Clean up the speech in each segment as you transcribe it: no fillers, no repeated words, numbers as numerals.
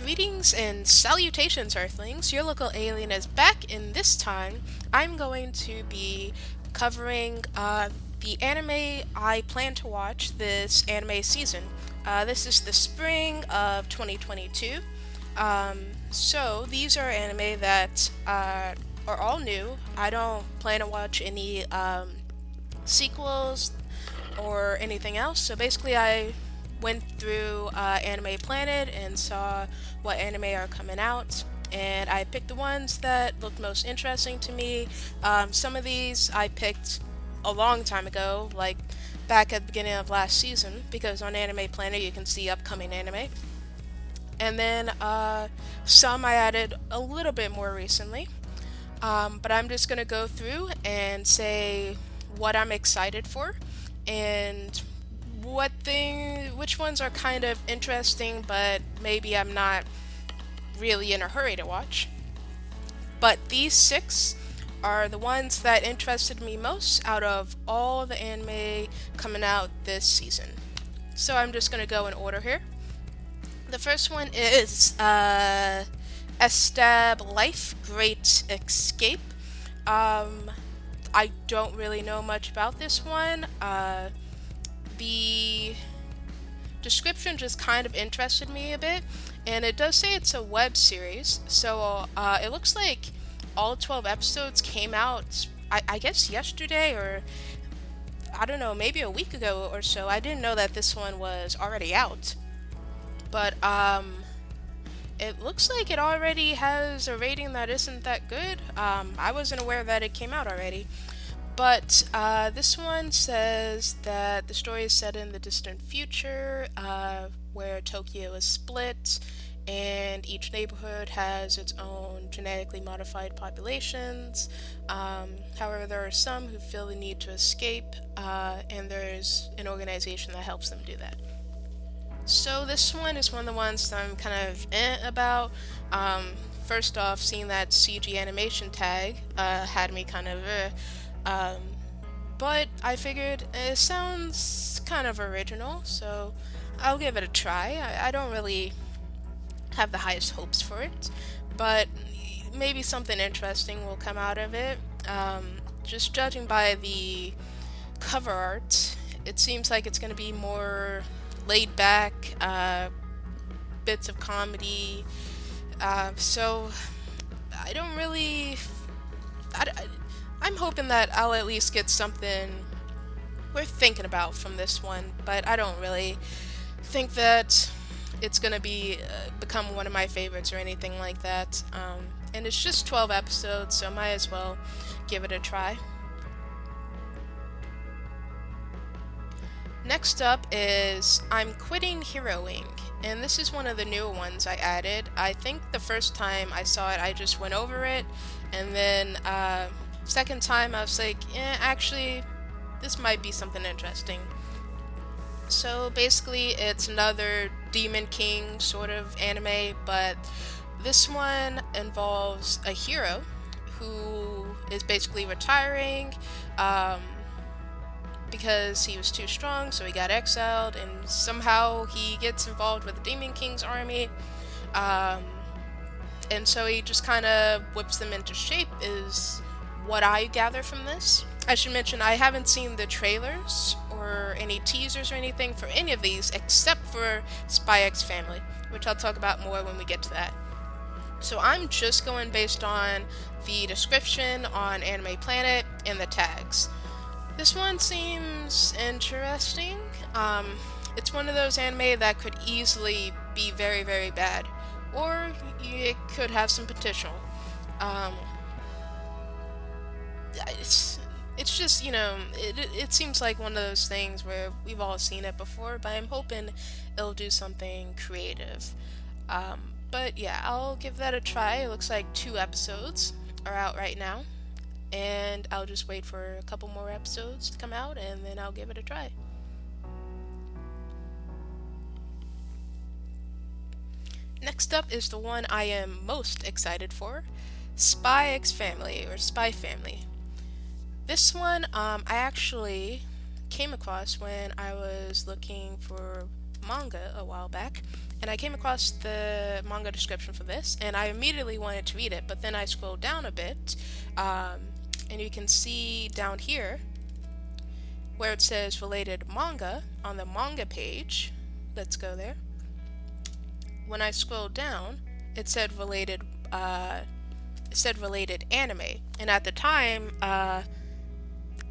Greetings and salutations, Earthlings. Your local alien is back, and this time I'm going to be covering the anime I plan to watch this anime season. This is the spring of 2022. So these are anime that are all new. I don't plan to watch any sequels or anything else. So basically, I went through Anime Planet and saw what anime are coming out, and I picked the ones that looked most interesting to me. Some of these I picked a long time ago, like back at the beginning of last season, because on Anime Planet you can see upcoming anime. And then some I added a little bit more recently. But I'm just gonna go through and say what I'm excited for and which ones are kind of interesting, but maybe I'm not really in a hurry to watch. But these six are the ones that interested me most out of all the anime coming out this season. So I'm just gonna go in order here. The first one is Estab Life Great Escape. Um, I don't really know much about this one. The description just kind of interested me a bit, and it does say it's a web series, so it looks like all 12 episodes came out, I guess yesterday, or I don't know, maybe a week ago or so. I didn't know that this one was already out, but it looks like it already has a rating that isn't that good. I wasn't aware that it came out already. But this one says that the story is set in the distant future, where Tokyo is split, and each neighborhood has its own genetically modified populations. However, there are some who feel the need to escape, and there's an organization that helps them do that. So this one is one of the ones that I'm kind of about. First off, seeing that CG animation tag had me kind of um, but I figured it sounds kind of original, so I'll give it a try. I don't really have the highest hopes for it, but maybe something interesting will come out of it. Just judging by the cover art, it seems like it's going to be more laid back, bits of comedy. So I don't really. I'm hoping that I'll at least get something worth thinking about from this one, but I don't really think that it's gonna become one of my favorites or anything like that. And it's just 12 episodes, so might as well give it a try. Next up is I'm Quitting Heroine, and this is one of the newer ones I added. I think the first time I saw it, I just went over it, and then second time I was like, actually, this might be something interesting. So basically, it's another Demon King sort of anime, but this one involves a hero who is basically retiring. Because he was too strong, so he got exiled, and somehow he gets involved with the Demon King's army. Um, and so he just kind of whips them into shape, is what I gather from this. I should mention I haven't seen the trailers or any teasers or anything for any of these except for Spy X Family, which I'll talk about more when we get to that. So I'm just going based on the description on Anime Planet and the tags. This one seems interesting. It's one of those anime that could easily be very, very bad, or it could have some potential. Um, it's just, it seems like one of those things where we've all seen it before, but I'm hoping it'll do something creative. But yeah, I'll give that a try. It looks like 2 episodes are out right now, and I'll just wait for a couple more episodes to come out, and then I'll give it a try. Next up is the one I am most excited for, Spy X Family, or Spy Family. This one, I actually came across when I was looking for manga a while back, and I came across the manga description for this, and I immediately wanted to read it, but then I scrolled down a bit, and you can see down here where it says related manga on the manga page. Let's go there. When I scrolled down, it said related anime, and at the time,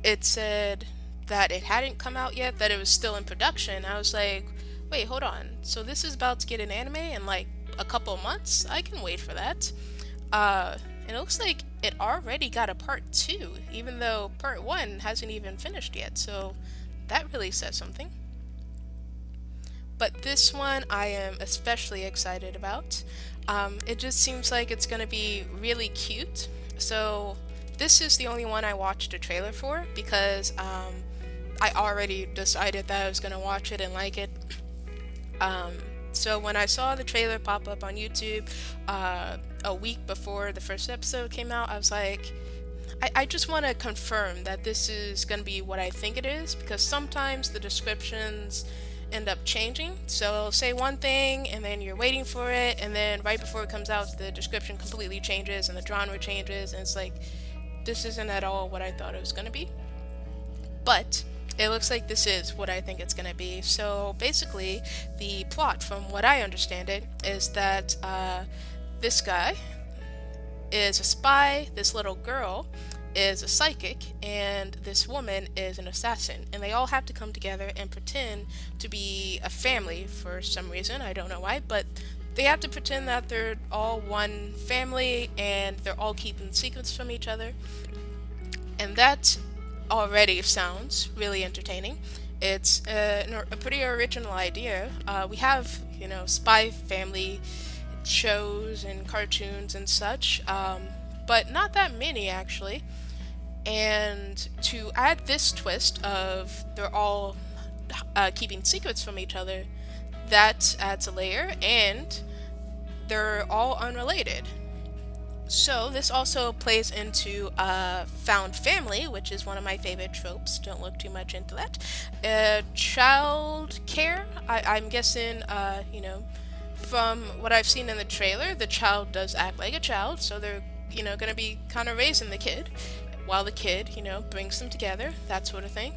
it said that it hadn't come out yet, that it was still in production. I was like, wait, hold on. So this is about to get an anime in like a couple months? I can wait for that. And it looks like it already got a part 2, even though part 1 hasn't even finished yet. So that really says something. But this one I am especially excited about. It just seems like it's going to be really cute. So this is the only one I watched a trailer for because I already decided that I was going to watch it and like it. So when I saw the trailer pop up on YouTube a week before the first episode came out, I was like, I just want to confirm that this is going to be what I think it is, because sometimes the descriptions end up changing. So it'll say one thing and then you're waiting for it, and then right before it comes out the description completely changes and the genre changes, and it's like, this isn't at all what I thought it was going to be. But it looks like this is what I think it's going to be. So basically the plot, from what I understand it, is that this guy is a spy, this little girl is a psychic, and this woman is an assassin, and they all have to come together and pretend to be a family for some reason. I don't know why, but they have to pretend that they're all one family and they're all keeping secrets from each other. And that already sounds really entertaining. It's a pretty original idea. We have, spy family shows and cartoons and such, but not that many actually. And to add this twist of they're all keeping secrets from each other, that adds a layer, and they're all unrelated. So this also plays into found family, which is one of my favorite tropes. Don't look too much into that. Child care. I'm guessing, from what I've seen in the trailer, the child does act like a child, so they're, going to be kind of raising the kid, while the kid, brings them together, that sort of thing.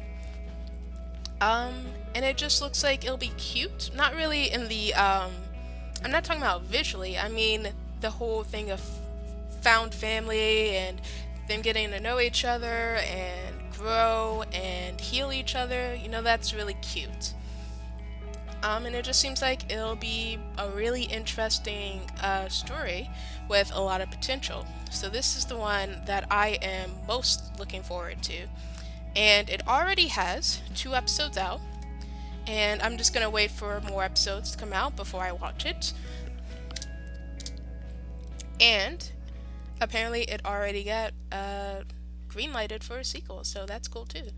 And it just looks like it'll be cute. Not really in the, I'm not talking about visually, I mean the whole thing of found family and them getting to know each other and grow and heal each other, that's really cute. And it just seems like it'll be a really interesting story with a lot of potential. So this is the one that I am most looking forward to. And it already has 2 episodes out, and I'm just going to wait for more episodes to come out before I watch it. And apparently it already got green-lighted for a sequel, so that's cool too.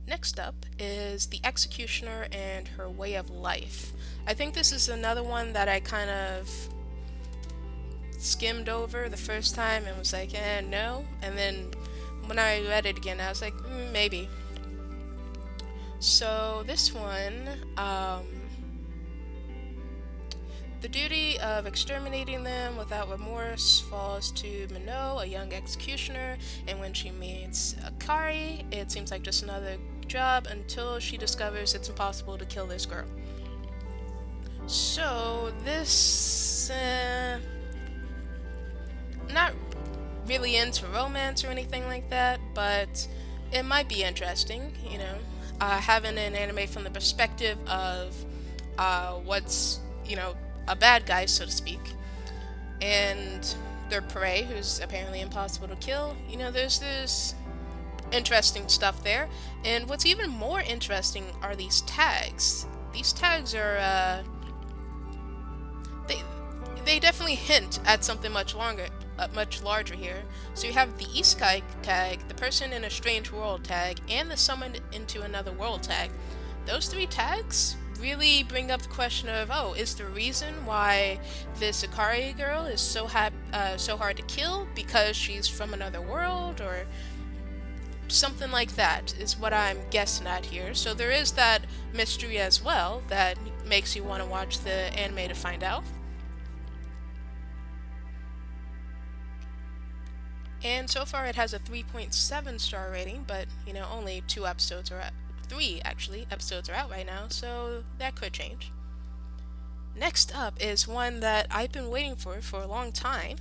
Next up is The Executioner and Her Way of Life. I think this is another one that I kind of skimmed over the first time and was like, no. And then when I read it again, I was like, maybe. So this one, the duty of exterminating them without remorse falls to Minot, a young executioner, and when she meets Akari, it seems like just another job until she discovers it's impossible to kill this girl. So this, not really into romance or anything like that, but it might be interesting, having an anime from the perspective of what's, a bad guy, so to speak, and their prey, who's apparently impossible to kill. There's this interesting stuff there. And what's even more interesting are these tags. These tags are, they definitely hint at something much larger here. So you have the Isekai tag, the person in a strange world tag, and the summoned into another world tag. Those 3 tags really bring up the question of, is the reason why this Akari girl is so hard to kill because she's from another world, or something like that is what I'm guessing at here. So there is that mystery as well that makes you want to watch the anime to find out. And so far it has a 3.7 star rating, but only three actually episodes are out right now, so that could change. Next up is one that I've been waiting for a long time.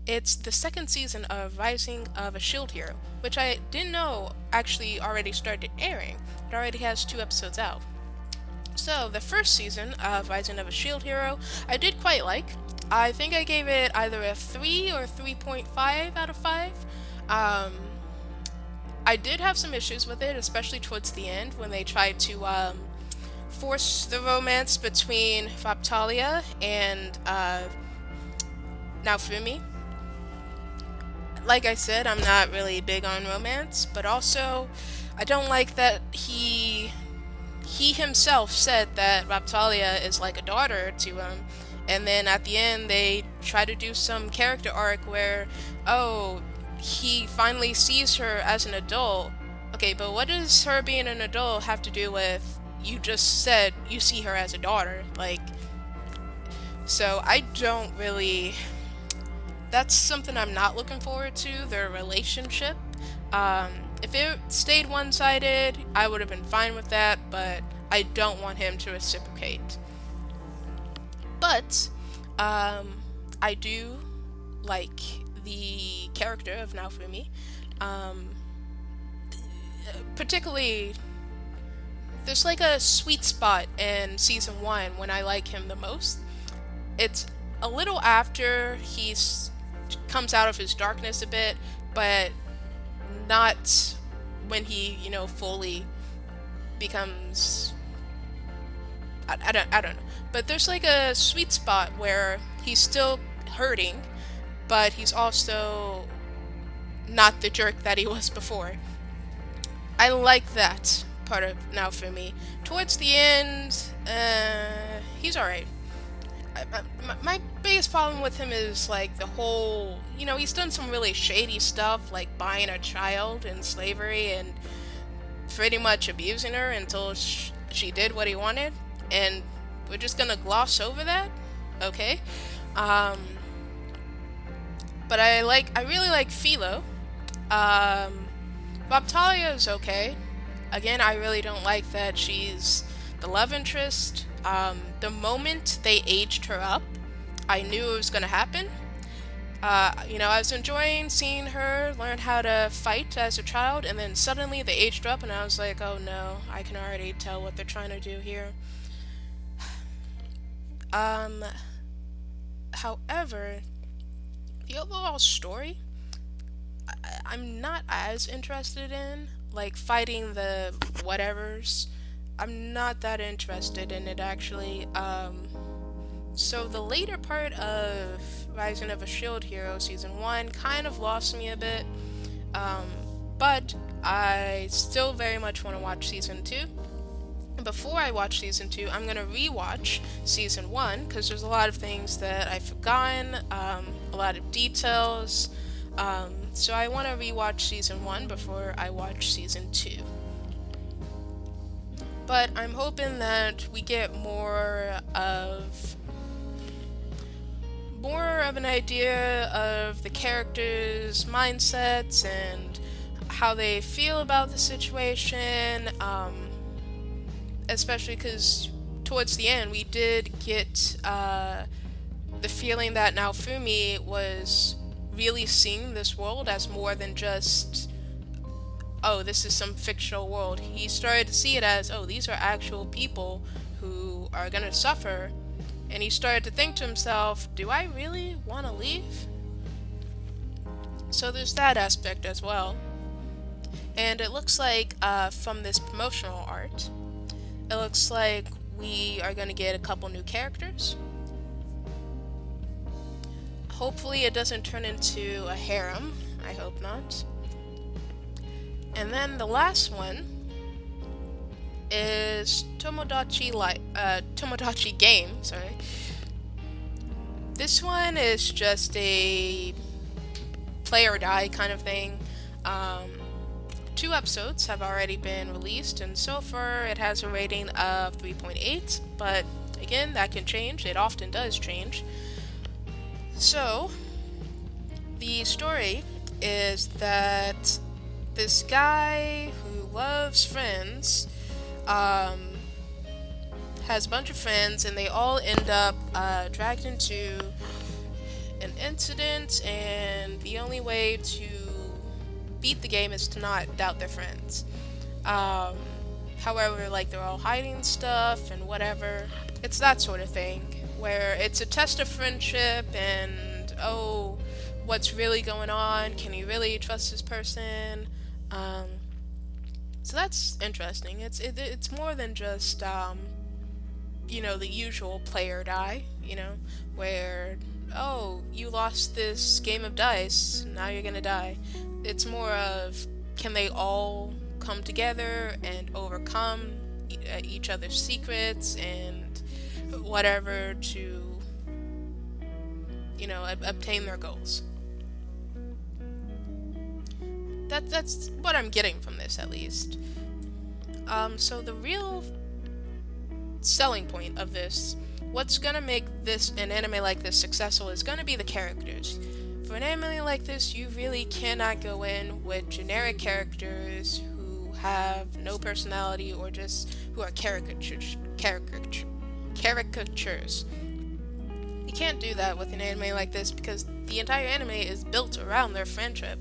It's the second season of Rising of a Shield Hero, which I didn't know actually already started airing. It already has 2 episodes out. So, the first season of Rising of a Shield Hero, I did quite like. I think I gave it either a 3 or 3.5 out of 5. I did have some issues with it, especially towards the end when they tried to force the romance between Raptalia and Naofumi. Like I said, I'm not really big on romance, but also I don't like that he himself said that Raptalia is like a daughter to him, and then at the end they try to do some character arc where, oh, he finally sees her as an adult. Okay, but what does her being an adult have to do with you just said you see her as a daughter? Like, so I don't really... That's something I'm not looking forward to, their relationship. If it stayed one-sided, I would have been fine with that, but I don't want him to reciprocate. But, I do like the character of Naofumi. Particularly, there's like a sweet spot in season 1 when I like him the most. It's a little after he's comes out of his darkness a bit, but not when he, fully becomes... I don't know. But there's like a sweet spot where he's still hurting, but he's also not the jerk that he was before. I like that part of Naofumi. Towards the end, he's alright. My biggest problem with him is like the whole, he's done some really shady stuff, like buying a child in slavery and pretty much abusing her until she did what he wanted, and we're just gonna gloss over that, okay? But I really like Philo. Raptalia is okay. Again, I really don't like that she's the love interest. The moment they aged her up, I knew it was going to happen. I was enjoying seeing her learn how to fight as a child, and then suddenly they aged her up, and I was like, oh no, I can already tell what they're trying to do here. However, the overall story, I'm not as interested in, like fighting the whatevers. I'm not that interested in it, actually. So the later part of Rising of a Shield Hero Season 1 kind of lost me a bit, but I still very much want to watch Season 2. And before I watch Season 2, I'm going to rewatch Season 1, because there's a lot of things that I've forgotten, a lot of details, so I want to rewatch Season 1 before I watch Season 2. But I'm hoping that we get more of an idea of the characters' mindsets and how they feel about the situation, especially because towards the end we did get the feeling that Naofumi was really seeing this world as more than just, oh, this is some fictional world. He started to see it as, oh, these are actual people who are gonna suffer. And he started to think to himself, do I really want to leave? So there's that aspect as well. And it looks like, from this promotional art, it looks like we are gonna get a couple new characters. Hopefully it doesn't turn into a harem. I hope not. And then the last one is Tomodachi Game, sorry. This one is just a play or die kind of thing. Um, 2 episodes have already been released, and so far it has a rating of 3.8, but again, that can change. It often does change. So, the story is that this guy who loves friends um, has a bunch of friends, and they all end up dragged into an incident, and the only way to beat the game is to not doubt their friends. Um, However, like they're all hiding stuff and whatever. It's that sort of thing where it's a test of friendship and oh, what's really going on? Can you really trust this person? Um, so that's interesting. It's more than just the usual play or die. Where oh, you lost this game of dice, now you're gonna die. It's more of can they all come together and overcome each other's secrets and whatever to obtain their goals. That's what I'm getting from this, at least. So the real selling point of this, what's gonna make this an anime like this successful, is gonna be the characters. For an anime like this, you really cannot go in with generic characters who have no personality or just who are caricatures. You can't do that with an anime like this because the entire anime is built around their friendship.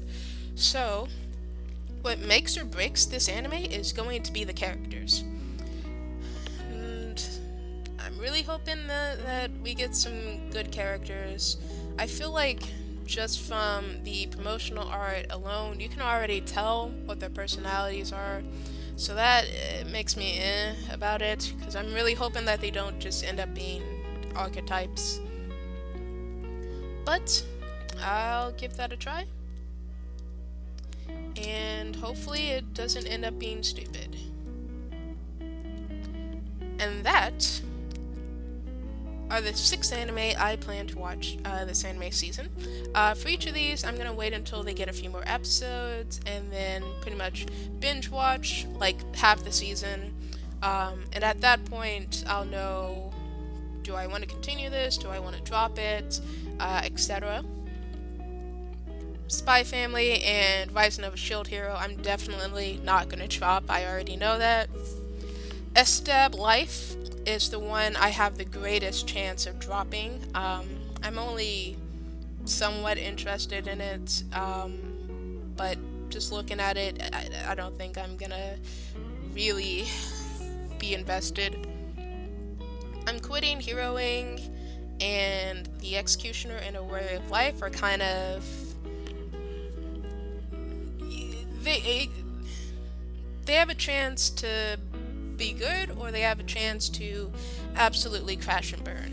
So, what makes or breaks this anime is going to be the characters. And I'm really hoping that we get some good characters. I feel like just from the promotional art alone, you can already tell what their personalities are. So that makes me about it, because I'm really hoping that they don't just end up being archetypes. But I'll give that a try. And hopefully it doesn't end up being stupid. And that are the 6 anime I plan to watch this anime season. For each of these, I'm going to wait until they get a few more episodes and then pretty much binge watch like half the season. And at that point, I'll know, do I want to continue this? Do I want to drop it? Etc. Spy Family and Rising of a Shield Hero, I'm definitely not going to drop. I already know that. Estab Life is the one I have the greatest chance of dropping. I'm only somewhat interested in it, but just looking at it, I don't think I'm gonna really be invested. I'm quitting Heroine, and The Executioner and A Way of Life are kind of they have a chance to be good, or they have a chance to absolutely crash and burn.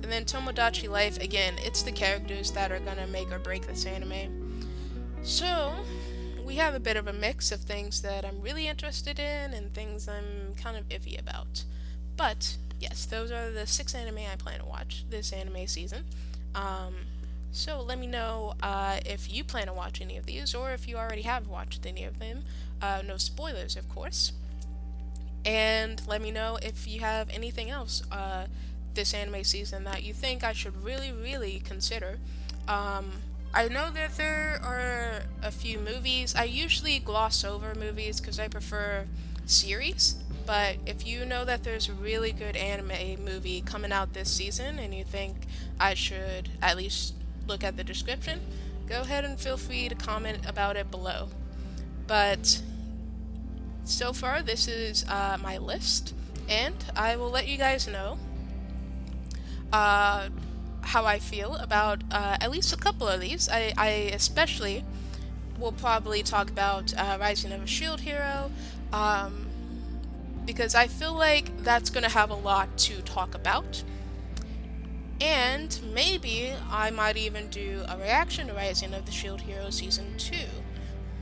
And then Tomodachi Life, again, it's the characters that are gonna make or break this anime. So we have a bit of a mix of things that I'm really interested in and things I'm kind of iffy about. But yes, those are the 6 anime I plan to watch this anime season. So let me know if you plan to watch any of these, or if you already have watched any of them. No spoilers, of course. And let me know if you have anything else this anime season that you think I should really, really consider. I know that there are a few movies. I usually gloss over movies because I prefer series. But if you know that there's a really good anime movie coming out this season and you think I should at least look at the description, go ahead and feel free to comment about it below. But so far, this is my list, and I will let you guys know how I feel about at least a couple of these. I especially will probably talk about Rising of a Shield Hero, because I feel like that's going to have a lot to talk about. And maybe I might even do a reaction to Rising of the Shield Hero Season 2.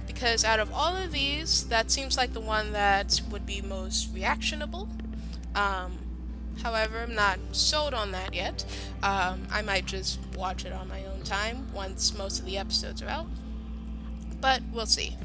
Because out of all of these, that seems like the one that would be most reactionable. However, I'm not sold on that yet. I might just watch it on my own time once most of the episodes are out. but we'll see.